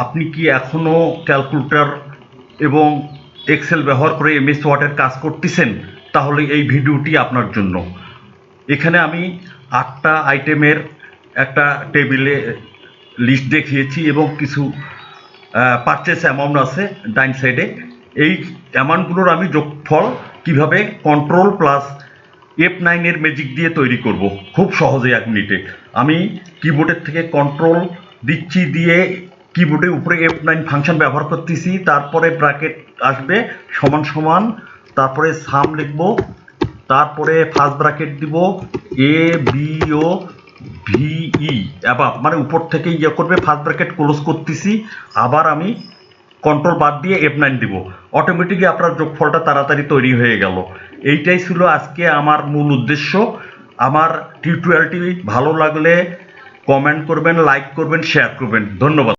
আপনি কি এখনও ক্যালকুলেটর এবং এক্সেল ব্যবহার করে এমএস ওয়ার্ডের কাজ করতেছেন? তাহলে এই ভিডিওটি আপনার জন্য। এখানে আমি 8টা আইটেমের একটা টেবিলে লিস্ট দেখিয়েছি এবং কিছু পারচেস অ্যামাউন্ট আছে ডাইন সাইডে। এই অ্যামাউন্টগুলোর আমি যোগফল কিভাবে কন্ট্রোল প্লাস F9 এর ম্যাজিক দিয়ে তৈরি করব খুব সহজে 1 মিনিটে। আমি কিবোর্ডের থেকে কন্ট্রোল দিচ্ছি, দিয়ে কিবোর্ডের উপরে F9 ফাংশন ব্যবহার করতেছি, তারপরে ব্র্যাকেট আসবে সমান সমান, তারপরে সাম লিখব, তারপরে ফার্স্ট ব্র্যাকেট দিব এ বি ও ভিই, আবার মানে উপর থেকে ইয়ে করবে, ফার্স্ট ব্র্যাকেট ক্লোজ করতেছি, আবার আমি কন্ট্রোল বাদ দিয়ে F9 দিব। অটোমেটিকলি আপনার যোগফলটা তাড়াতাড়ি তৈরি হয়ে গেল। এইটাই ছিল আজকে আমার মূল উদ্দেশ্য। আমার টিউটোরিয়ালটি ভালো লাগলে কমেন্ট করবেন, লাইক করবেন, শেয়ার করবেন। ধন্যবাদ।